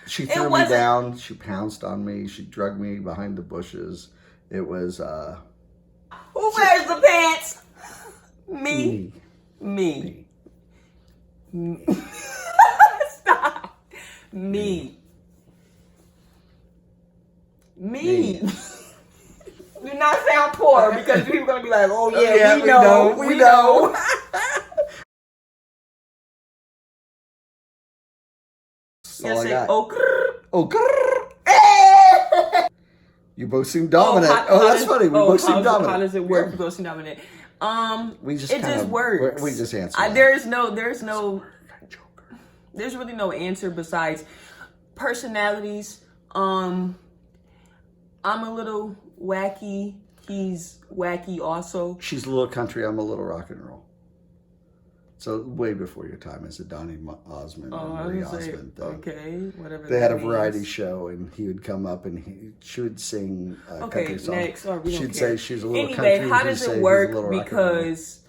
She threw me down. She pounced on me. She dragged me behind the bushes. It was, Who wears the pants? Me. Stop. Me. Do not sound poor because people are going to be like, oh yeah, we know. All I got. Oh, You both seem dominant. That's funny. We both seem dominant. How does it work? We both seem dominant. We just it just works. We just answer. There's really no answer besides personalities. I'm a little wacky. He's wacky also. She's a little country. I'm a little rock and roll. So way before your time as a Donny Osmond and Marie Osmond thing. Okay, whatever. They had a variety show, and he would come up and she would sing a country song. Next. She'd say she's a little country. Anyway, how does it work? Because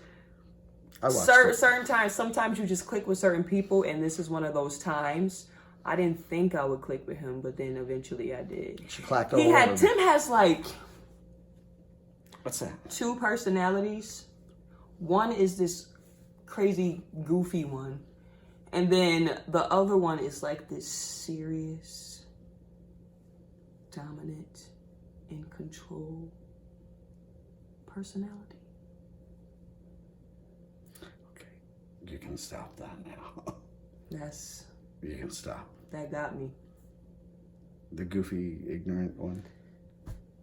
certain times, sometimes you just click with certain people, and this is one of those times. I didn't think I would click with him, but then eventually I did. She clacked all over him. Tim has like... What's that? 2 personalities. One is this crazy, goofy one. And then the other one is like this serious, dominant, in control personality. Okay. You can stop that now. You can stop. That got me. The goofy, ignorant one?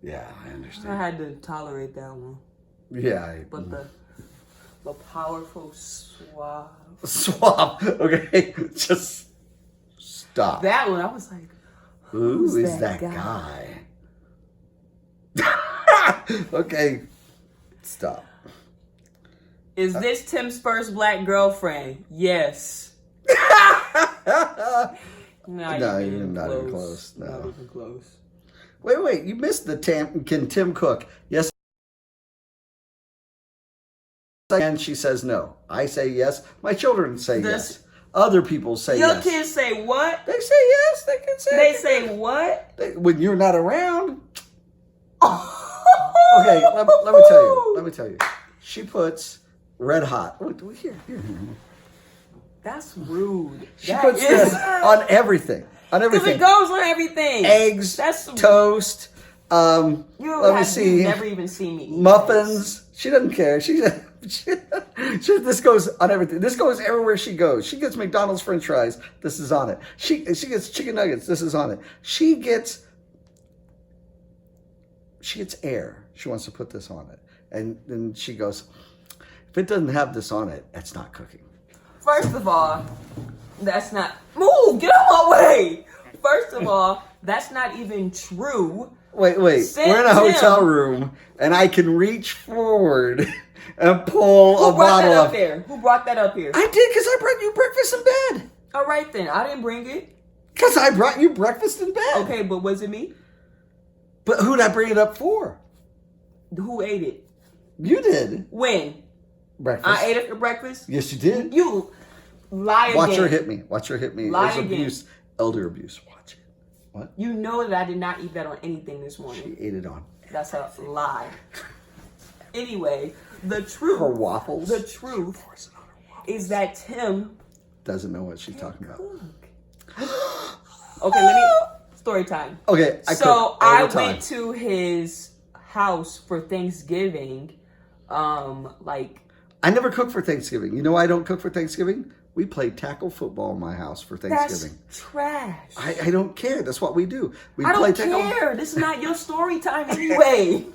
Yeah, I understand. I had to tolerate that one. Yeah. But the powerful suave. Suave. Okay. Just stop. That one, I was like, Who is that guy? Okay. Stop. Is this Tim's first black girlfriend? Yes. Not even close. No. Not even close. Wait. You missed the can Tim cook? Yes. And she says no. I say yes. My children say yes. Other people say yes. Your kids say what? They say yes. They can say. They say what? When you're not around. Okay, let me tell you. She puts red hot. Here. That's rude. She puts this on everything. Because it goes on everything. Eggs, toast. Let me see. You've never even seen me eat muffins. She doesn't care. This goes on everything. This goes everywhere she goes. She gets McDonald's French fries. This is on it. She gets chicken nuggets. This is on it. She gets air. She wants to put this on it. And then she goes, if it doesn't have this on it, it's not cooking. First of all, that's not... Move! Get out of my way! First of all, that's not even true. Wait. We're in a hotel room, and I can reach forward and pull a bottle of... Who brought that up here? I did, because I brought you breakfast in bed. All right, then. I didn't bring it. Because I brought you breakfast in bed. Okay, but was it me? But who'd I bring it up for? Who ate it? You did. When? Breakfast. I ate it for breakfast? Yes, you did. You lie again. Watch her hit me. Lie There's again. abuse. Elder abuse. Watch it. What? You know that I did not eat that on anything this morning. She ate it on. That's a lie. Anyway, the truth. Her waffles. The truth is that Tim doesn't know what she's talking about. Okay, story time. Okay, I went to his house for Thanksgiving. I never cook for Thanksgiving. You know why I don't cook for Thanksgiving? We play tackle football in my house for Thanksgiving. That's trash. I don't care. That's what we do. I don't care. This is not your story time anyway.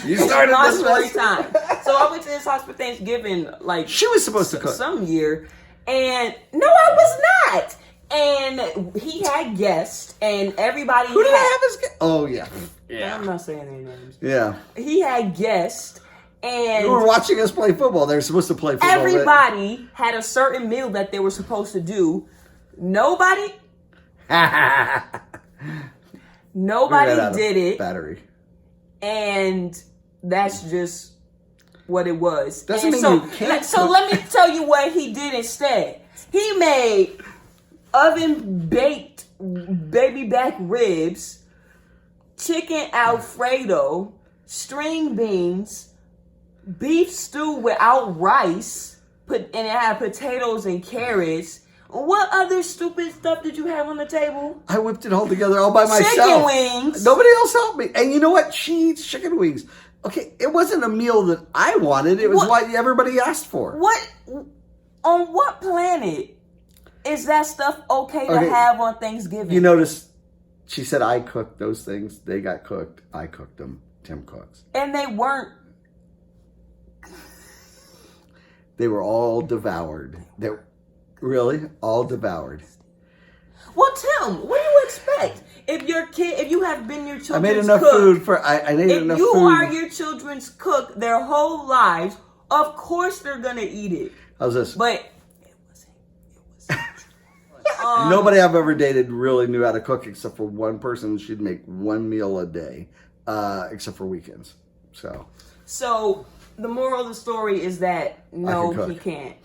You started my this story time. So I went to his house for Thanksgiving. She was supposed to cook some year, and no, I was not. And he had guests, and everybody. Who did I have as guests? Oh yeah. I'm not saying any names. Yeah. He had guests. And you were watching us play football. They're supposed to play football. Everybody had a certain meal that they were supposed to do. Nobody did it. Battery. And that's just what it was. Doesn't mean you can't. So let me tell you what he did instead. He made oven baked baby back ribs, chicken Alfredo, string beans, beef stew without rice, and it had potatoes and carrots. What other stupid stuff did you have on the table? I whipped it all together all by myself. Chicken wings. Nobody else helped me. And you know what? She eats chicken wings. Okay, it wasn't a meal that I wanted. It was what everybody asked for. What? On what planet is that stuff okay to have on Thanksgiving? You notice she said I cooked those things. They got cooked. I cooked them. Tim cooks. And they weren't. They were all devoured. They were really all devoured. Well, Tim, what do you expect? If you have been your children's cook. I made enough food for, I made enough food. If you are your children's cook their whole lives, of course they're going to eat it. How's this? But it wasn't. Nobody I've ever dated really knew how to cook except for one person. She'd make one meal a day, except for weekends. So the moral of the story is that no, he can't.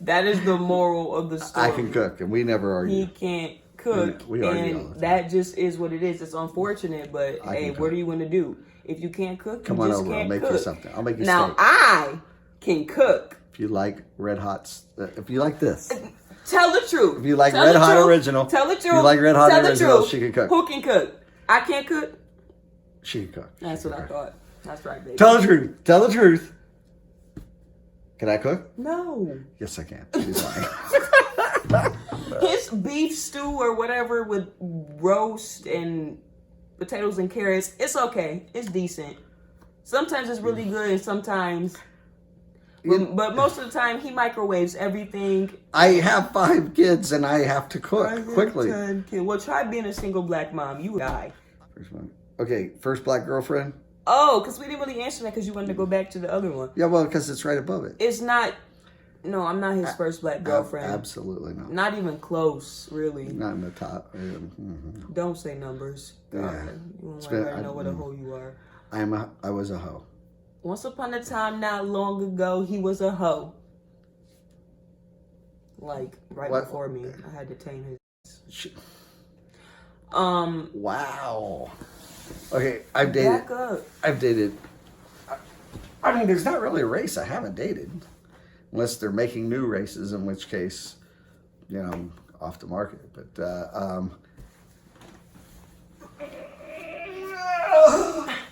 That is the moral of the story. I can cook, and we never argue. He can't cook, we argue all the and time. that just is what it is. It's unfortunate, but hey, what are you going to do? If you can't cook, Come you on just over. can't I'll make cook. you something. I'll make you Now steak. I can cook. If you like red hots, if you like this. Tell the truth. If you like red hot original. Tell the truth. If you like red hot Tell the original, truth. she can cook. Who can cook? I can't cook. She can cook. That's what I thought. That's right, baby. Tell the truth. Tell the truth. Can I cook? No. Yes, I can. She's lying. His beef stew or whatever with roast and potatoes and carrots, it's okay. It's decent. Sometimes it's really good and sometimes... But most of the time, he microwaves everything. I have 5 kids and I have to cook quickly. Well, try being a single black mom. You would die. First one. Okay, first black girlfriend? Oh, because we didn't really answer that because you wanted to go back to the other one. Yeah, well, because it's right above it. It's not... No, I'm not his first black girlfriend. Absolutely not. Not even close, really. Not in the top. Mm-hmm. Don't say numbers. God, Yeah. you won't let her know what a hoe you are. I was a hoe. Once upon a time, not long ago, he was a hoe. Like, before me. I had to tame his... Wow. Okay, I've dated... Back up. I've dated... I mean, there's not really a race I haven't dated. Unless they're making new races, in which case, you know, off the market. But,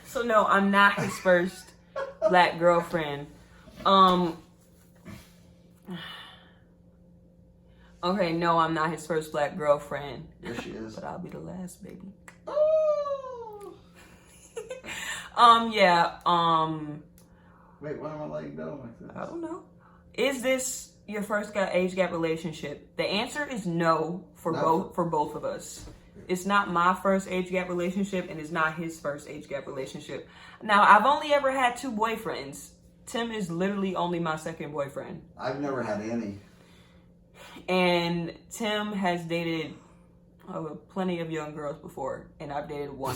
So, no, I'm not his first black girlfriend. Okay, no, I'm not his first black girlfriend. There she is. But I'll be the last, baby. Oh. Yeah, Wait, why am I letting go like this? I don't know. Is this your first age gap relationship? The answer is no for both of us. It's not my first age gap relationship, and it's not his first age gap relationship. Now, I've only ever had 2 boyfriends. Tim is literally only my second boyfriend. I've never had any. And Tim has dated plenty of young girls before, and I've dated one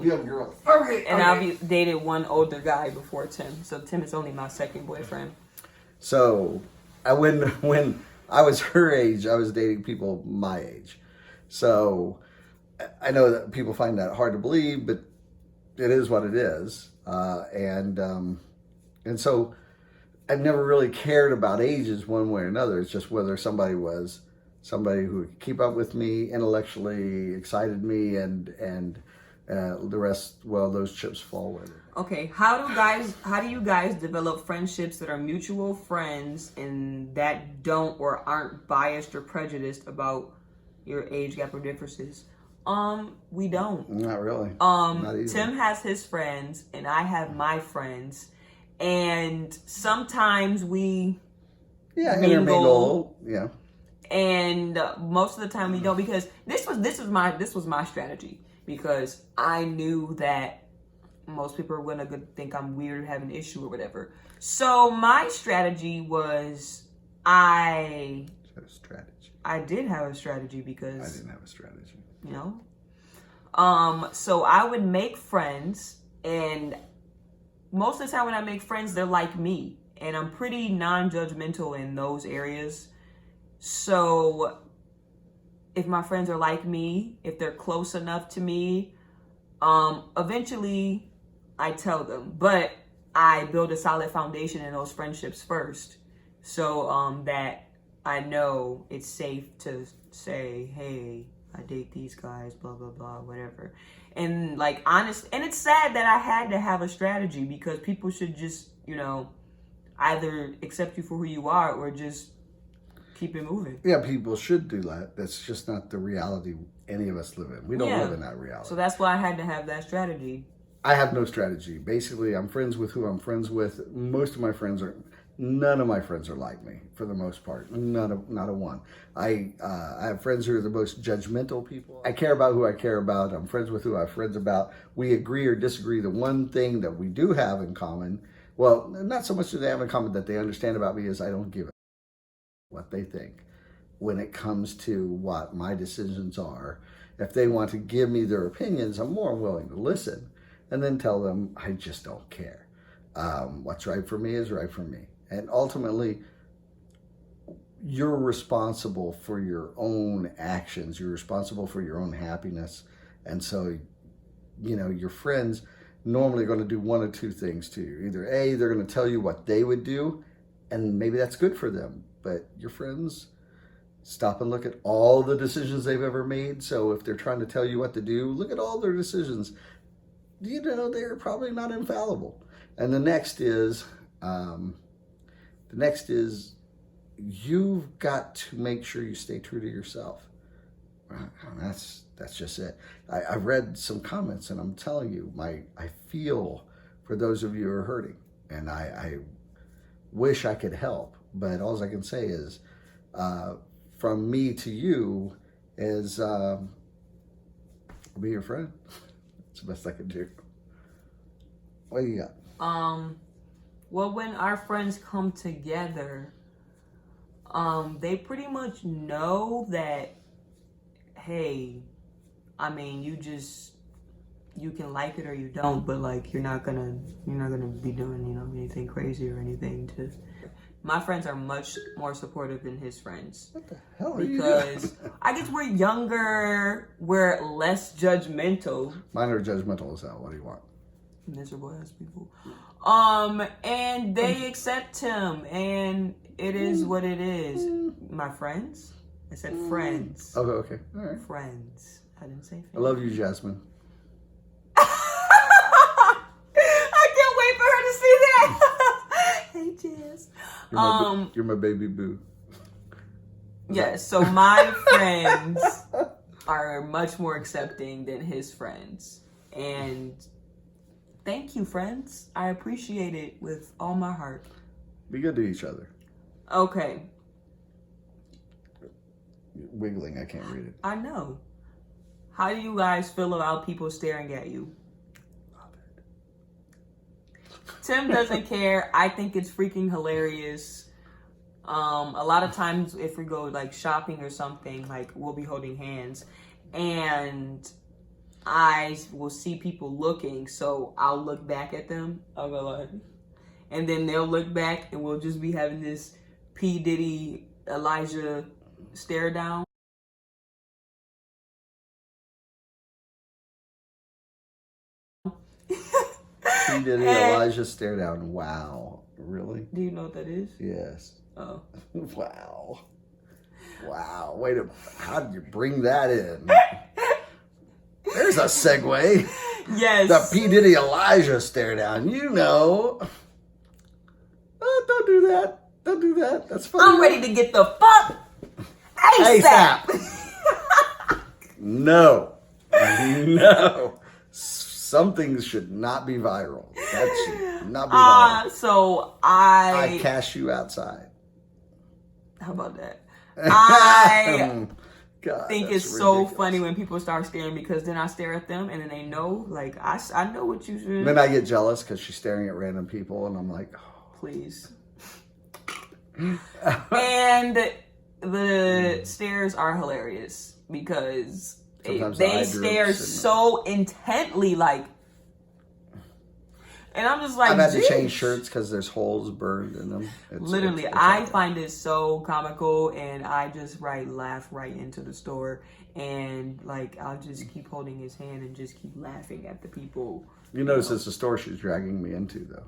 young girl. Okay. And I've dated one older guy before Tim. So Tim is only my second boyfriend. So, when I was her age, I was dating people my age. So, I know that people find that hard to believe, but it is what it is. And so, I've never really cared about ages one way or another. It's just whether somebody who could keep up with me intellectually, excited me, and the rest, well, those chips fall with it. Okay, how do you guys develop friendships that are mutual friends and that don't or aren't biased or prejudiced about your age gap or differences? We don't. Not really. Not easy. Tim has his friends and I have my friends, and sometimes we intermingle. Yeah. And most of the time we don't, because this was my strategy, because I knew that most people are gonna think I'm weird, have an issue or whatever. So my strategy was I did have a strategy because I didn't have a strategy. You know? So I would make friends, and most of the time when I make friends, they're like me. And I'm pretty non-judgmental in those areas. So if my friends are like me, if they're close enough to me, eventually I tell them, but I build a solid foundation in those friendships first. So that I know it's safe to say, hey, I date these guys, blah, blah, blah, whatever. And like, honest, and it's sad that I had to have a strategy, because people should just, either accept you for who you are or just keep it moving. Yeah, people should do that. That's just not the reality any of us live in. We don't live in that reality. So that's why I had to have that strategy. I have no strategy. Basically, I'm friends with who I'm friends with. None of my friends are like me, for the most part. Not a one. I have friends who are the most judgmental people. I care about who I care about. I'm friends with who I'm friends about. We agree or disagree. The one thing that we do have in common, well, not so much that they have in common that they understand about me, is I don't give a what they think when it comes to what my decisions are. If they want to give me their opinions, I'm more willing to listen and then tell them I just don't care. What's right for me is right for me. And ultimately, you're responsible for your own actions. You're responsible for your own happiness. And so, your friends normally are going to do one of two things to you. Either A, they're going to tell you what they would do, and maybe that's good for them. But your friends stop and look at all the decisions they've ever made. So if they're trying to tell you what to do, look at all their decisions. They're probably not infallible. And the next is you've got to make sure you stay true to yourself. That's just it. I read some comments, and I'm telling you, I feel for those of you who are hurting, and I wish I could help, but all I can say is, from me to you is, I'll be your friend. It's the best I can do. What do you got? Well, when our friends come together, they pretty much know that, hey, I mean, you can like it or you don't, but like, you're not gonna be doing, anything crazy or anything to. My friends are much more supportive than his friends. What the hell are you doing? Because I guess we're younger, we're less judgmental. Mine are judgmental as hell. What do you want? Miserable ass people. And they accept him, and it is what it is. My friends? I said friends. Oh, okay. All right. Friends. I didn't say friends. I love you, Jasmine. I can't wait for her to see that. Hey, Jess. You're my baby boo. Yes, so my friends are much more accepting than his friends. And thank you, friends. I appreciate it with all my heart. Be good to each other. Okay. Wiggling, I can't read it. I know. How do you guys feel about people staring at you? Love it. Tim doesn't care. I think it's freaking hilarious. A lot of times if we go like shopping or something, like we'll be holding hands and I will see people looking, so I'll look back at them. I'll go like, and then they'll look back and we'll just be having this P. Diddy, Elijah stare down. P. Diddy, Elijah stare down. Wow. Really? Do you know what that is? Yes. Oh. Wow. Wow. Wait a how did you bring that in? There's a segue. Yes. The P. Diddy, Elijah stare down. Oh, don't do that. Don't do that. That's funny. I'm ready to get the fuck ASAP. No. No. Some things should not be viral. That should not be viral. So I cast you outside. How about that? I God, think it's so funny when people start staring, because then I stare at them and then they know, like, I know what you should. Then I get jealous because she's staring at random people and I'm like, oh. Please. And the stares are hilarious because they stare so intently, like, And I'm just like, I've had to change shirts because there's holes burned in them. Literally, I find it so comical, and I just laugh right into the store, and like I'll just keep holding his hand and just keep laughing at the people. You notice it's the store she's dragging me into, though.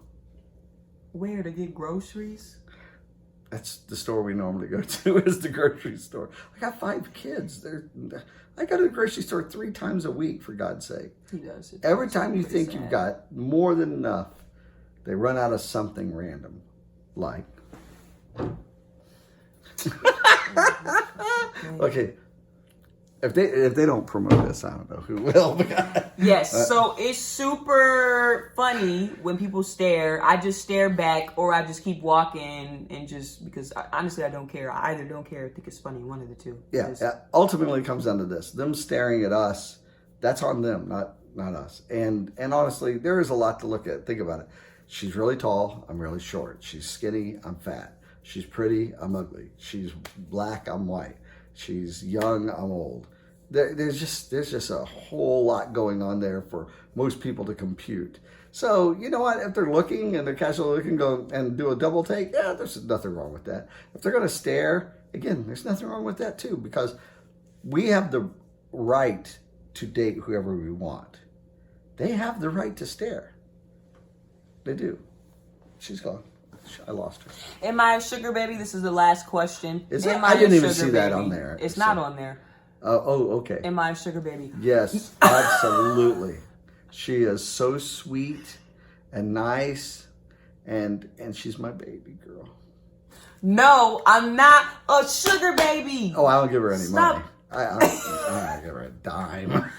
Where, to get groceries? That's the store we normally go to, is the grocery store. I got 5 kids. I go to the grocery store 3 times a week, for God's sake. He does. Every time you think you've got more than enough, they run out of something random. Like. Okay. If they don't promote this, I don't know who will. Yes, so it's super funny when people stare. I just stare back, or I just keep walking, and just because honestly I don't care. I either don't care or think it's funny, one of the two. Yeah. Ultimately, it comes down to this: them staring at us. That's on them, not us. And honestly, there is a lot to look at. Think about it. She's really tall. I'm really short. She's skinny. I'm fat. She's pretty. I'm ugly. She's black. I'm white. She's young. I'm old. There's just a whole lot going on there for most people to compute. So you know what? If they're looking and they're casually looking, go and do a double take. Yeah, there's nothing wrong with that. If they're going to stare, again, there's nothing wrong with that too, because we have the right to date whoever we want. They have the right to stare. They do. She's gone. I lost her. Am I a sugar baby? This is the last question. I didn't even see that on there. It's not on there. Okay. Am I a sugar baby? Yes, absolutely. She is so sweet and nice, and she's my baby girl. No, I'm not a sugar baby. Oh, I don't give her any money. I don't give her a dime.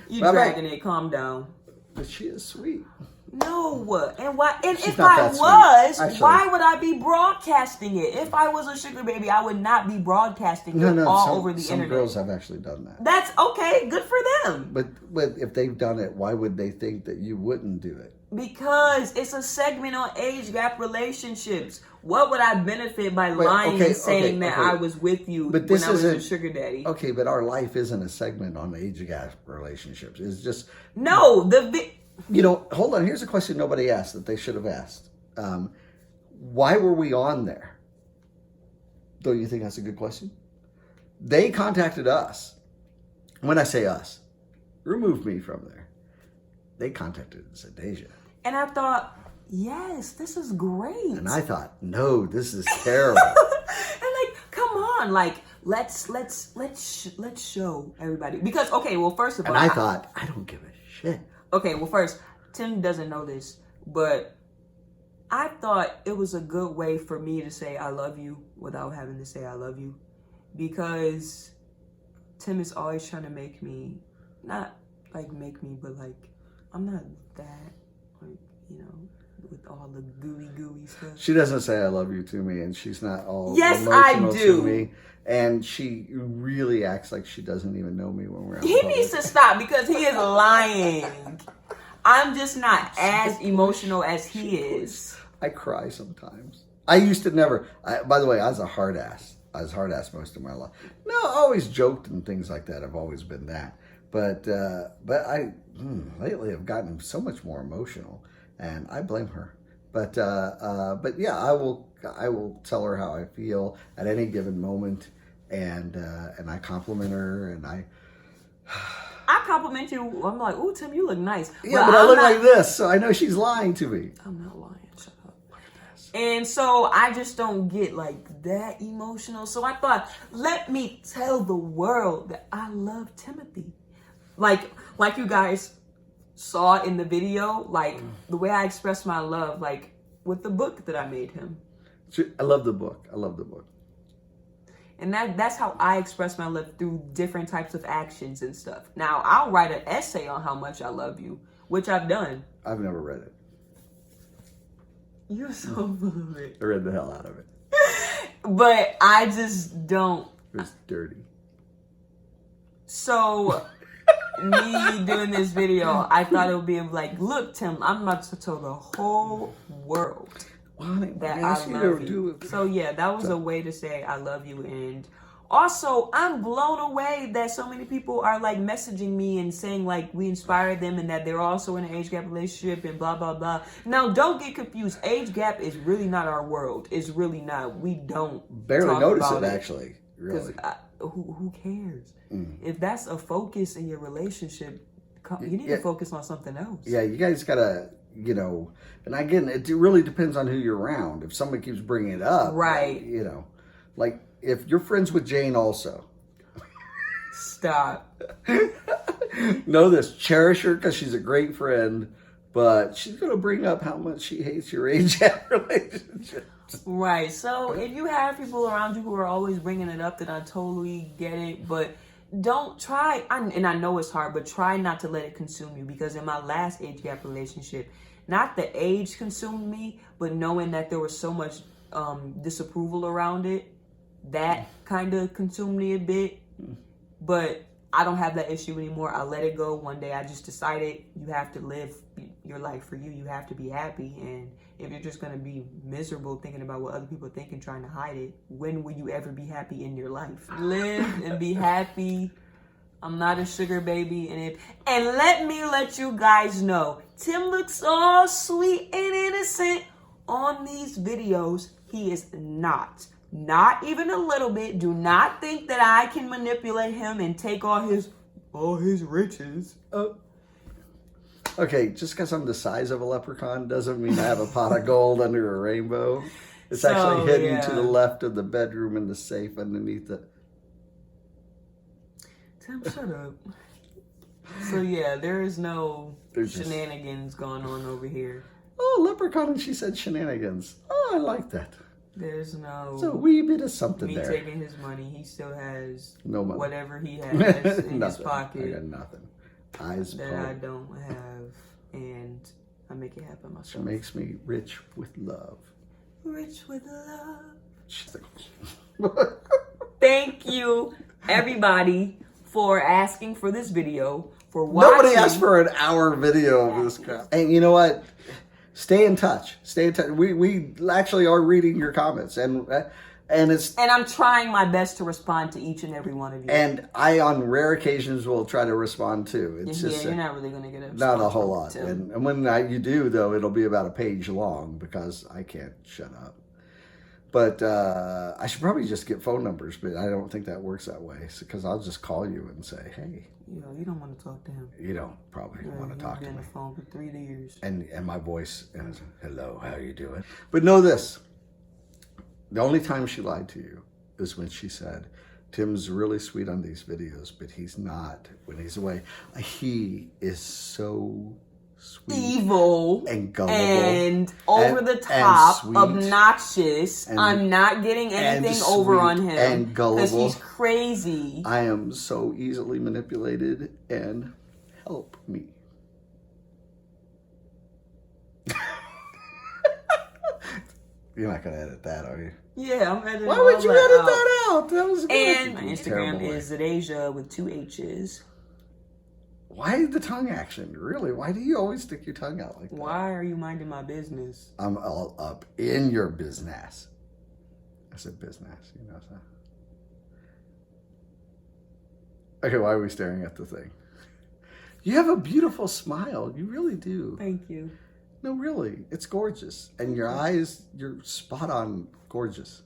You dragging it. Calm down. But she is sweet. No, and why? And if I was, why would I be broadcasting it? If I was a sugar baby, I would not be broadcasting it all over the internet. Some girls have actually done that. That's okay. Good for them. But if they've done it, why would they think that you wouldn't do it? Because it's a segment on age gap relationships. What would I benefit by lying and saying that I was with you when I was a sugar daddy? Okay, but our life isn't a segment on age gap relationships. It's just hold on. Here's a question nobody asked that they should have asked. Why were we on there? Don't you think that's a good question? They contacted us. When I say us, remove me from there. They contacted and said, Deja. And I thought, yes, this is great. And I thought, no, this is terrible. And come on, let's show everybody. Because first of all, and I thought, I don't give a shit. Okay, well, first, Tim doesn't know this, but I thought it was a good way for me to say I love you without having to say I love you, because Tim is always trying to make me, not make me, but I'm not that, with all the gooey stuff. She doesn't say I love you to me, and she's not all emotional to me. And she really acts like she doesn't even know me when we're out. He needs to stop, because he is lying. I'm just not as emotional as he is. I cry sometimes. I used to never. By the way, I was a hard ass. I was hard ass most of my life. No, I always joked and things like that. I've always been that. But I lately have gotten so much more emotional, and I blame her. But yeah, I will tell her how I feel at any given moment, and I compliment her, and I compliment you. I'm like, ooh, Tim, you look nice. Yeah, but I look like this, so I know she's lying to me. I'm not lying. Shut up. And so I just don't get that emotional. So I thought, let me tell the world that I love Timothy. Like you guys saw in the video, the way I express my love, with the book that I made him. I love the book. And that's how I express my love, through different types of actions and stuff. Now, I'll write an essay on how much I love you, which I've done. I've never read it. You're so full of it. I read the hell out of it. But I just don't. It was dirty. So, me doing this video, I thought it would be look, Tim, I'm about to tell the whole world that I love you. So yeah, that was a way to say I love you. And Also, I'm blown away that so many people are like messaging me and saying like we inspired them and that they're also in an age gap relationship and blah blah blah. Now, don't get confused. Age gap is really not our world. It's really not. We don't barely notice it actually. Really, who cares? If that's a focus in your relationship, you need to focus on something else. Yeah, you guys gotta, and again, it really depends on who you're around. If somebody keeps bringing it up, right? Like if you're friends with Jane also. Stop. Know this, cherish her because she's a great friend, but she's going to bring up how much she hates your age gap relationship. Right. So if you have people around you who are always bringing it up, then I totally get it. But don't try, and I know it's hard, but try not to let it consume you. Because in my last age gap relationship, not the age consumed me, but knowing that there was so much disapproval around it, that kind of consumed me a bit. But I don't have that issue anymore. I let it go. One day I just decided you have to live your life for you. You have to be happy. And if you're just going to be miserable thinking about what other people think and trying to hide it, when will you ever be happy in your life? Live and be happy. I'm not a sugar baby. And let me let you guys know, Tim looks all sweet and innocent on these videos. He is not. Not even a little bit. Do not think that I can manipulate him and take all his riches. Okay, just because I'm the size of a leprechaun doesn't mean I have a pot of gold under a rainbow. It's actually hidden to the left of the bedroom in the safe underneath it. Tim, shut up. So yeah, there is no shenanigans going on over here. Oh, leprechaun, and she said shenanigans. Oh, I like that. There's no... It's a wee bit of something there. Me taking his money. He still has no money. Whatever he has in his pocket. I got nothing. That I don't have. And I make it happen myself. She makes me rich with love. Rich with love. Thank you, everybody, for asking for this video. For watching. Nobody asked for an hour video of this crap. And you know what? Stay in touch. Stay in touch. We actually are reading your comments, and I'm trying my best to respond to each and every one of you. And I, on rare occasions, will try to respond too. It's just you're not really going to get a not a whole lot. And when you do, though, it'll be about a page long because I can't shut up. But I should probably just get phone numbers, but I don't think that works that way. Because I'll just call you and say, hey. You don't want to talk to him. You don't probably want to talk to me. You've been on the phone for 3 years. And my voice is, hello, how you doing? But know this. The only time she lied to you is when she said, Tim's really sweet on these videos, but he's not when he's away. He is so sweet. Evil. And gullible. And over the top. And obnoxious. And, I'm not getting anything over on him. And gullible. Because he's crazy. I am so easily manipulated. And help me. You're not going to edit that, are you? Yeah, I'm editing. Why would you edit that out? That was good. And my Instagram is Zadeja with 2 H's. Why the tongue action? Really? Why do you always stick your tongue out like that? Why are you minding my business? I'm all up in your business. I said business. You know that. Okay, why are we staring at the thing? You have a beautiful smile. You really do. Thank you. No, really. It's gorgeous. And your eyes, you're spot on gorgeous.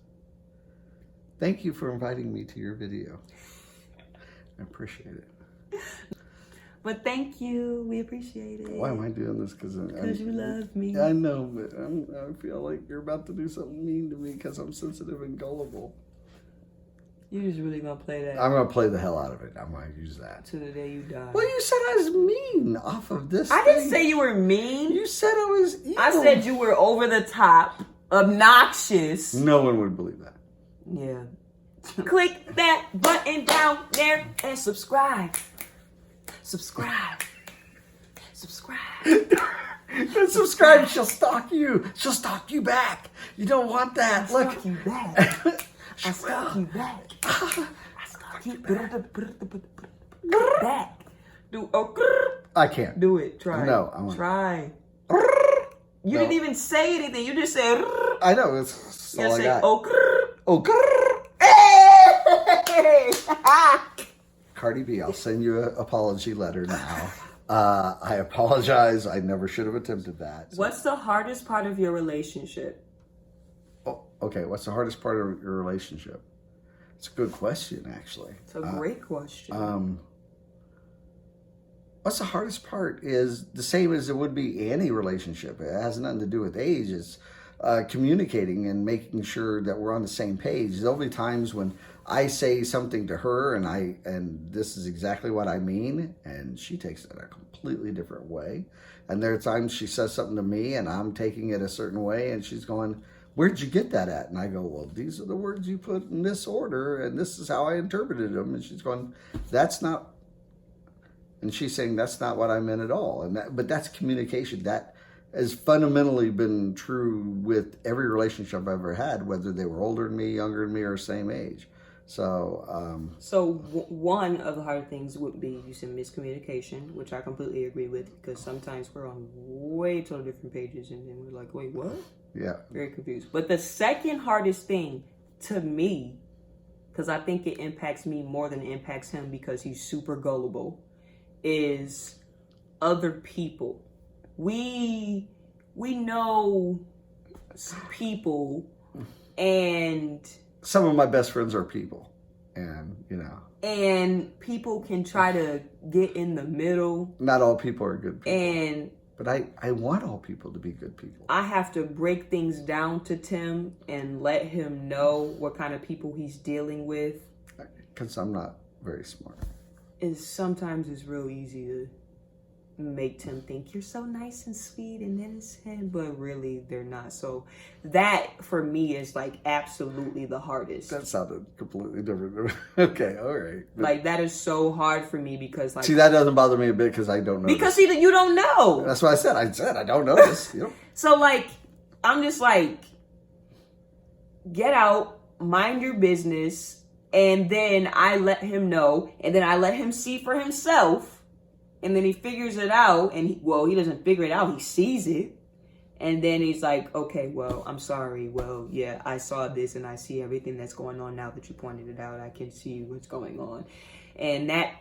Thank you for inviting me to your video. I appreciate it. But thank you. We appreciate it. Why am I doing this? Because you love me. I know, but I feel like you're about to do something mean to me because I'm sensitive and gullible. You're just really going to play that. I'm going to play the hell out of it. I'm going to use that. To the day you die. Well, you said I was mean off of this I didn't say you were mean. You said I was evil. I said you were over the top, obnoxious. No one would believe that. Yeah. Click that button down there and subscribe. Subscribe. Subscribe. She'll stalk you. She'll stalk you back. You don't want that. Look. Stalk you back. I stalk you back. I stalk you back. I can't. Do it. Try. No, I won't. Try. You didn't even say anything. You just said. I know. It's all I got. Oh. Oh. Cardi B, I'll send you an apology letter now. I apologize. I never should have attempted that. So. What's the hardest part of your relationship? Oh, okay. What's the hardest part of your relationship? It's a good question, actually. It's a great question. What's the hardest part is the same as it would be any relationship. It has nothing to do with age. It's communicating and making sure that we're on the same page. There'll be times when I say something to her and this is exactly what I mean, and she takes it a completely different way. And there are times she says something to me and I'm taking it a certain way and she's going, "Where'd you get that at?" And I go, "Well, these are the words you put in this order and this is how I interpreted them." And she's going, "That's not," and she's saying, "That's not what I meant at all." But that's communication. That has fundamentally been true with every relationship I've ever had, whether they were older than me, younger than me, or same age. So, one of the hard things would be, you said, miscommunication, which I completely agree with, because sometimes we're on way totally different pages and then we're like, wait, what? Yeah. Very confused. But the second hardest thing to me, because I think it impacts me more than it impacts him because he's super gullible, is other people. We know people, and some of my best friends are people, and people can try to get in the middle. Not all people are good people. But I want all people to be good people. I have to break things down to Tim and let him know what kind of people he's dealing with. Because I'm not very smart. Sometimes it's real easy to make Tim think you're so nice and sweet and innocent, but really they're not. So that for me is like absolutely the hardest. That sounded completely different. Okay, all right. But like that is so hard for me because like, see, that doesn't bother me a bit because I don't know. Because you don't know. That's what I said. I don't know this. So like I'm just like, get out, mind your business, and then I let him know, and then I let him see for himself. And then he figures it out, and he doesn't figure it out. He sees it. And then he's like, okay, well, I'm sorry. Well, yeah, I saw this, and I see everything that's going on now that you pointed it out. I can see what's going on. And that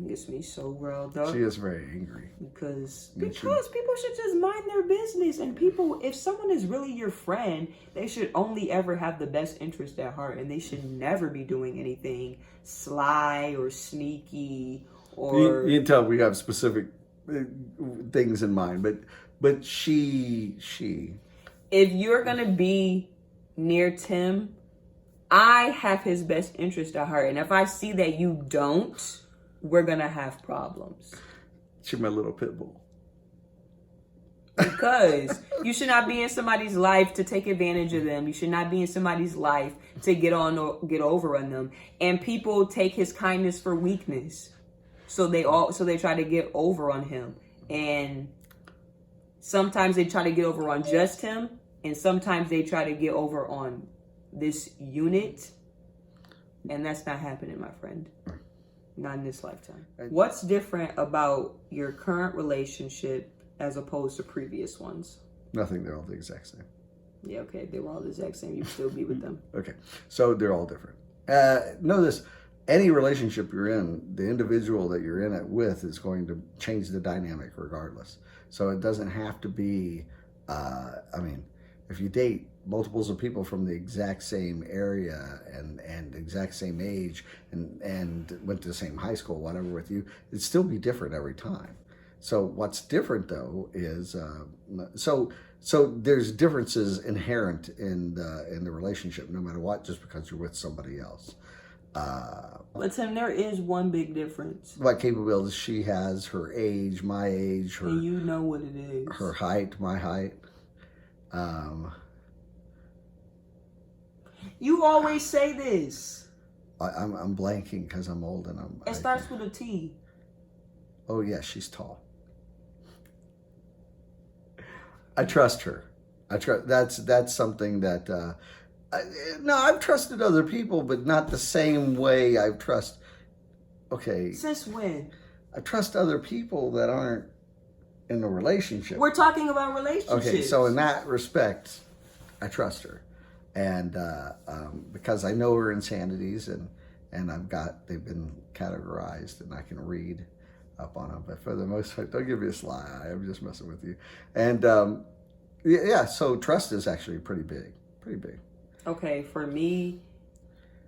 gets me so riled up. She is very angry. Because people should just mind their business. And people, if someone is really your friend, they should only ever have the best interest at heart. And they should never be doing anything sly or sneaky. Or you can tell we have specific things in mind, but she. If you're gonna be near Tim, I have his best interest at heart, and if I see that you don't, we're gonna have problems. She's my little pit bull. Because you should not be in somebody's life to take advantage of them. You should not be in somebody's life to get over on them. And people take his kindness for weakness. So they try to get over on him, and sometimes they try to get over on just him, and sometimes they try to get over on this unit, and that's not happening, my friend. Not in this lifetime. What's different about your current relationship as opposed to previous ones? Nothing. They're all the exact same. Yeah, okay. They were all the exact same. You'd still be with them. Okay. So they're all different. Know this. Any relationship you're in, the individual that you're in it with is going to change the dynamic regardless. So it doesn't have to be, if you date multiples of people from the exact same area and exact same age and went to the same high school, whatever with you, it'd still be different every time. So what's different though is, so there's differences inherent in the relationship no matter what, just because you're with somebody else. But Tim, there is one big difference. What capabilities she has, her age, my age, and you know what it is. Her height, my height. You always say this. I'm blanking because I'm old and It starts with a T. Oh yeah, she's tall. I trust her. That's something that. I've trusted other people, but not the same way I've trusted. Okay. Since when? I trust other people that aren't in a relationship. We're talking about relationships. Okay, so in that respect, I trust her. and because I know her insanities, and they've been categorized, and I can read up on them. But for the most part, don't give me a sly eye. I'm just messing with you. And yeah, so trust is actually pretty big. Okay, for me,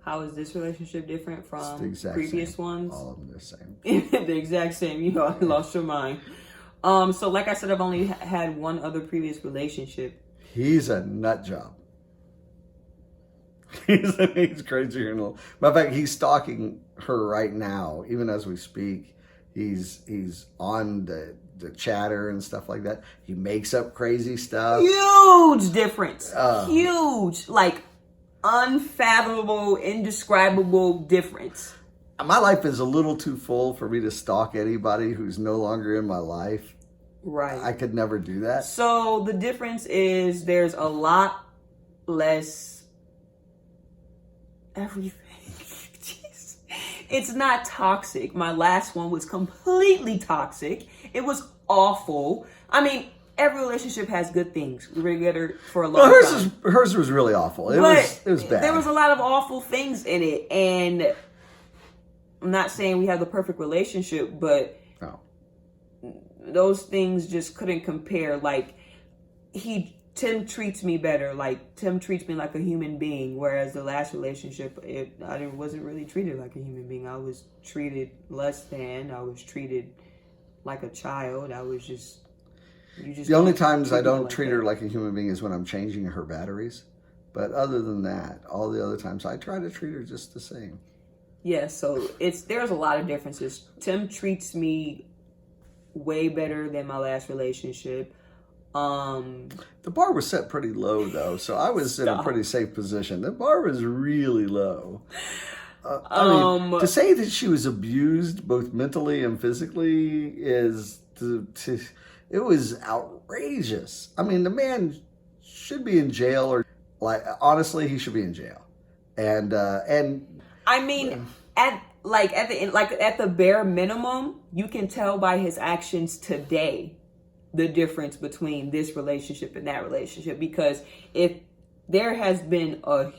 how is this relationship different from previous ones? All of them the same. The exact same. You know, I lost your mind. So like I said, I've only had one other previous relationship. He's a nut job. He's crazy. Matter of fact, he's stalking her right now, even as we speak. He's on the chatter and stuff like that. He makes up crazy stuff. Huge difference. Huge, like unfathomable, indescribable difference. My life is a little too full for me to stalk anybody who's no longer in my life. Right. I could never do that. So the difference is there's a lot less everything. Jeez. It's not toxic. My last one was completely toxic. It was awful. I mean, every relationship has good things. We were together for a long time. Hers was really awful. It was bad. There was a lot of awful things in it, and I'm not saying we have the perfect relationship, but those things just couldn't compare. Like, Tim treats me better. Like, Tim treats me like a human being, whereas the last relationship, I wasn't really treated like a human being. I was treated less than. I was treated like a child. I was just... The only times I don't treat her like a human being is when I'm changing her batteries. But other than that, all the other times I try to treat her just the same. Yeah, so there's a lot of differences. Tim treats me way better than my last relationship. The bar was set pretty low, though, so I was in a pretty safe position. The bar was really low. I mean, to say that she was abused both mentally and physically it was outrageous. I mean, the man should be in jail, or honestly, he should be in jail. And I mean, at the bare minimum, you can tell by his actions today the difference between this relationship and that relationship. Because if there has been a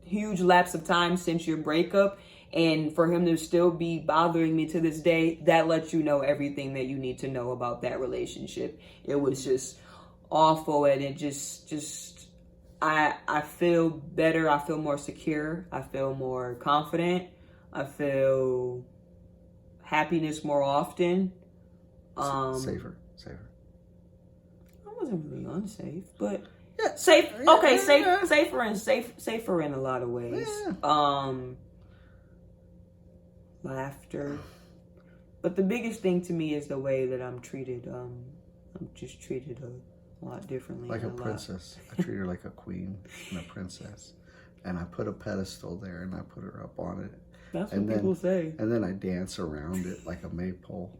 huge lapse of time since your breakup, and for him to still be bothering me to this day, that lets you know everything that you need to know about that relationship. It was just awful, and it just I feel better. I feel more secure. I feel more confident. I feel happiness more often. Safer. I wasn't really unsafe, but yeah, safe. Yeah, okay, yeah. safer in a lot of ways. Yeah. Laughter, but the biggest thing to me is the way that I'm treated. I'm just treated a lot differently. Like a princess. I treat her like a queen and a princess, and I put a pedestal there, and I put her up on it. That's what people say. And then I dance around it like a maypole,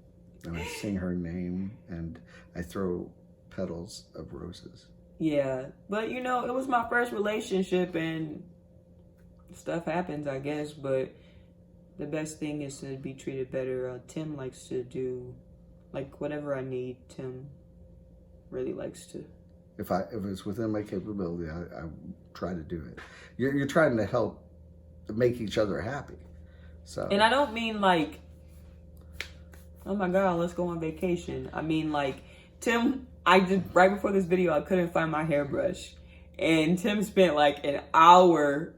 and I sing her name, and I throw petals of roses. Yeah, but it was my first relationship, and stuff happens, I guess, but the best thing is to be treated better. Tim likes to do, whatever I need, Tim really likes to. If it's within my capability, I try to do it. You're trying to help make each other happy. So. And I don't mean oh my God, let's go on vacation. I mean Tim, right before this video, I couldn't find my hairbrush. And Tim spent an hour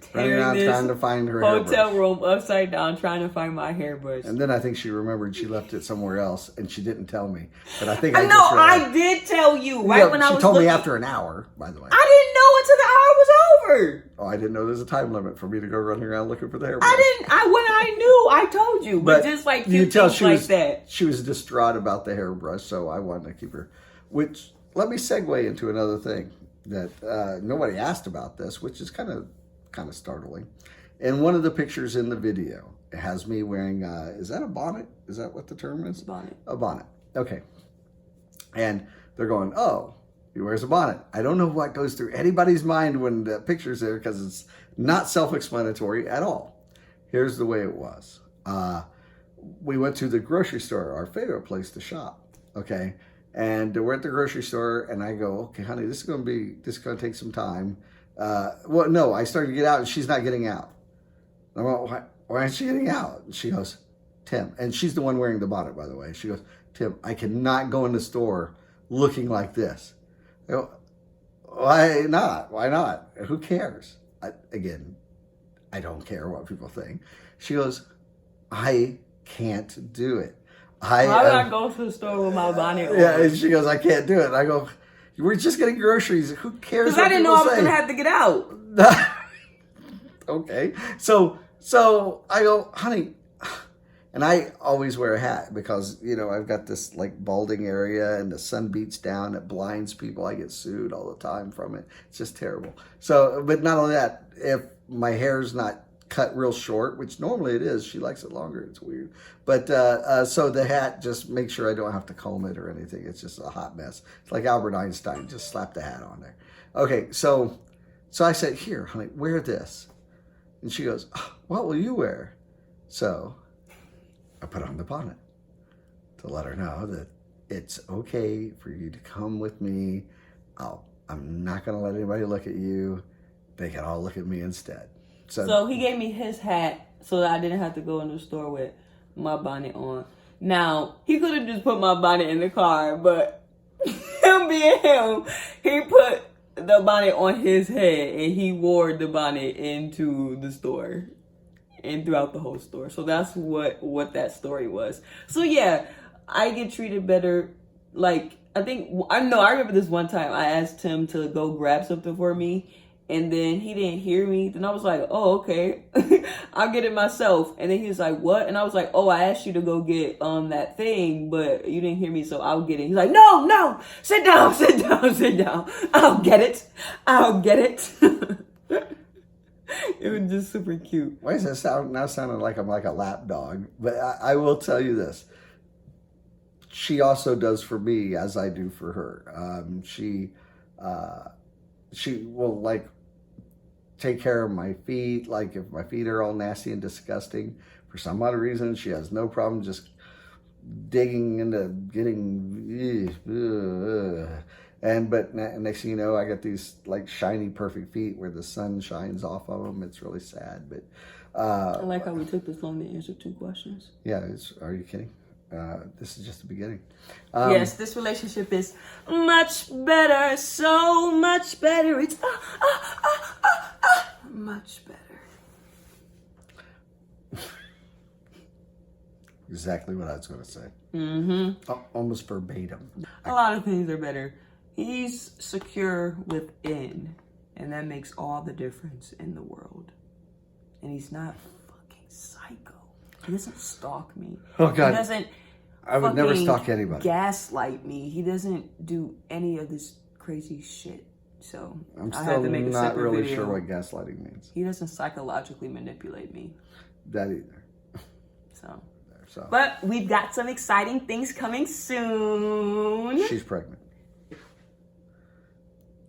tearing this trying to find her hotel room upside down trying to find my hairbrush. And then I think she remembered she left it somewhere else, and she didn't tell me. But I think I did tell you when I was looking. She told me after an hour, by the way. I didn't know until the hour was over. Oh, I didn't know there's a time limit for me to go running around looking for the hairbrush. When I knew, I told you. But just you tell that. She was distraught about the hairbrush, so I wanted to keep her. Which, let me segue into another thing that nobody asked about this, which is kind of startling. In one of the pictures in the video, it has me wearing, is that a bonnet? Is that what the term is? Bonnet. A bonnet. Okay. And they're going, oh, he wears a bonnet. I don't know what goes through anybody's mind when the picture's there, because it's not self-explanatory at all. Here's the way it was. We went to the grocery store, our favorite place to shop. Okay. And we're at the grocery store, and I go, okay, honey, this is going to take some time. Well, no, I started to get out and she's not getting out. I'm like, why aren't she getting out? And she goes, Tim, and she's the one wearing the bonnet, by the way. She goes, Tim, I cannot go in the store looking like this. I go, why not? Why not? Who cares? Again, I don't care what people think. She goes, I can't do it. Why would I go to the store with my bonnet on? Yeah, and she goes, I can't do it. And I go, we're just getting groceries. Who cares? Because I didn't know I was going to have to get out. Okay. So I go, honey, and I always wear a hat because, you know, I've got this like balding area and the sun beats down. It blinds people. I get sued all the time from it. It's just terrible. So, but not only that, if my hair's not cut real short, which normally it is, she likes it longer. It's weird. But so the hat, just make sure I don't have to comb it or anything. It's just a hot mess. It's like Albert Einstein. Just slap the hat on there. Okay. So I said, here, honey, wear this. And she goes, oh, what will you wear? So I put on the bonnet to let her know that it's okay for you to come with me. I'm not going to let anybody look at you. They can all look at me instead. So he gave me his hat so that I didn't have to go in the store with my bonnet on. Now, he could have just put my bonnet in the car, but him being him, he put the bonnet on his head and he wore the bonnet into the store and throughout the whole store. So that's what that story was. So yeah, I get treated better. Like, I remember this one time I asked him to go grab something for me and then he didn't hear me. Then I was like, oh, okay. I'll get it myself. And then he was like, what? And I was like, oh, I asked you to go get that thing, but you didn't hear me, so I'll get it. He's like, no, sit down. I'll get it. It was just super cute. Why does that now sounding like I'm like a lap dog? But I will tell you this. She also does for me as I do for her. She will like take care of my feet. Like if my feet are all nasty and disgusting, for some odd reason, she has no problem just digging into getting. But next thing you know, I got these like shiny, perfect feet where the sun shines off of them. It's really sad, but I like how we took this long to answer 2 questions. Yeah, are you kidding? This is just the beginning. Yes, this relationship is much better, so much better. It's much better. Exactly what I was going to say. Mm-hmm. Almost verbatim. A lot of things are better. He's secure within, and that makes all the difference in the world. And he's not fucking psycho. He doesn't stalk me. Oh, God. He doesn't I would never stalk anybody. Gaslight me. He doesn't do any of this crazy shit. So I'm I have to make a not separate really video. sure what gaslighting means. He doesn't psychologically manipulate me. That either. So. But we've got some exciting things coming soon. She's pregnant.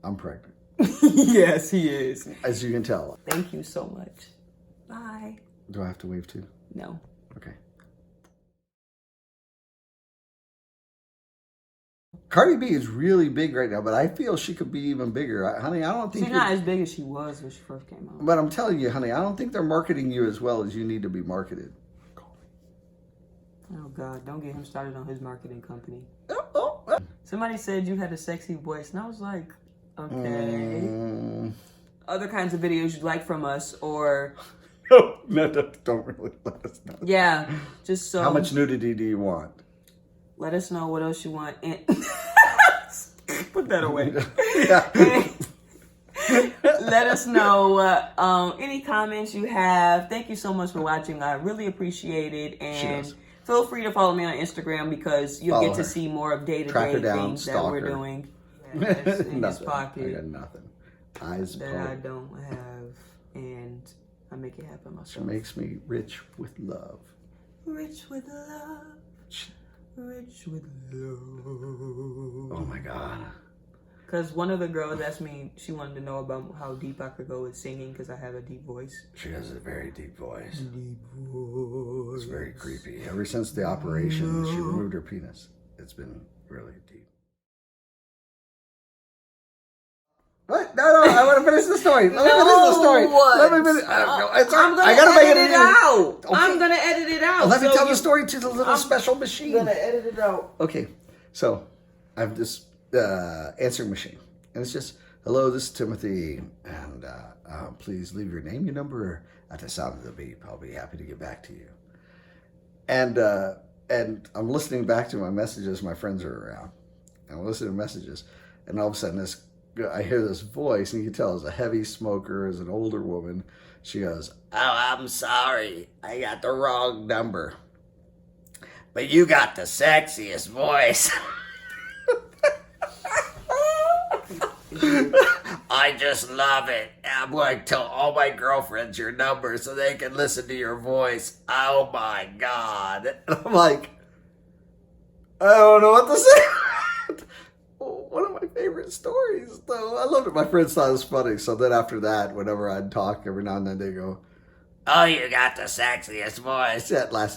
I'm pregnant. Yes, he is. As you can tell. Thank you so much. Bye. Do I have to wave too? No. Okay. Cardi B is really big right now, but I feel she could be even bigger. Honey, I don't think she's not as big as she was when she first came out. But I'm telling you, honey, I don't think they're marketing you as well as you need to be marketed. Oh, God. Don't get him started on his marketing company. Oh. Somebody said you had a sexy voice, and I was like, okay. Other kinds of videos you'd like from us, or... No, don't really let us know. Yeah, just so... How much nudity do you want? Let us know what else you want. And put that away. Let us know any comments you have. Thank you so much for watching. I really appreciate it. And feel free to follow me on Instagram because you'll get to see more of day-to-day things that we're doing. Yes, in his pocket. I got nothing. Eyes that I don't have. And I make it happen myself. She makes me rich with love. Rich with love. Rich with love. Oh my God. Because one of the girls asked me, she wanted to know about how deep I could go with singing because I have a deep voice. She has a very deep voice. Deep voice. It's very creepy. Ever since the operation, she removed her penis. It's been really deep. What? No, I want to finish the story. Let me finish the story. Let me finish. I gotta make it out. Okay. I'm gonna edit it out. Well, let me tell the story to the little special machine. I'm gonna edit it out. Okay, so I have this answering machine, and it's just, hello, this is Timothy, and please leave your name, your number at the sound of the beep. I'll be happy to get back to you. And I'm listening back to my messages. My friends are around, and I'm listening to messages, and all of a sudden I hear this voice, and you can tell it's a heavy smoker, it's an older woman. She goes, "Oh, I'm sorry, I got the wrong number, but you got the sexiest voice." I just love it. I'm going to tell all my girlfriends your number so they can listen to your voice. Oh my God. And I'm like, I don't know what to say. One of my favorite stories, though. I loved it. My friends thought it was funny. So then after that, whenever I'd talk, every now and then they go, "Oh, you got the sexiest voice." That last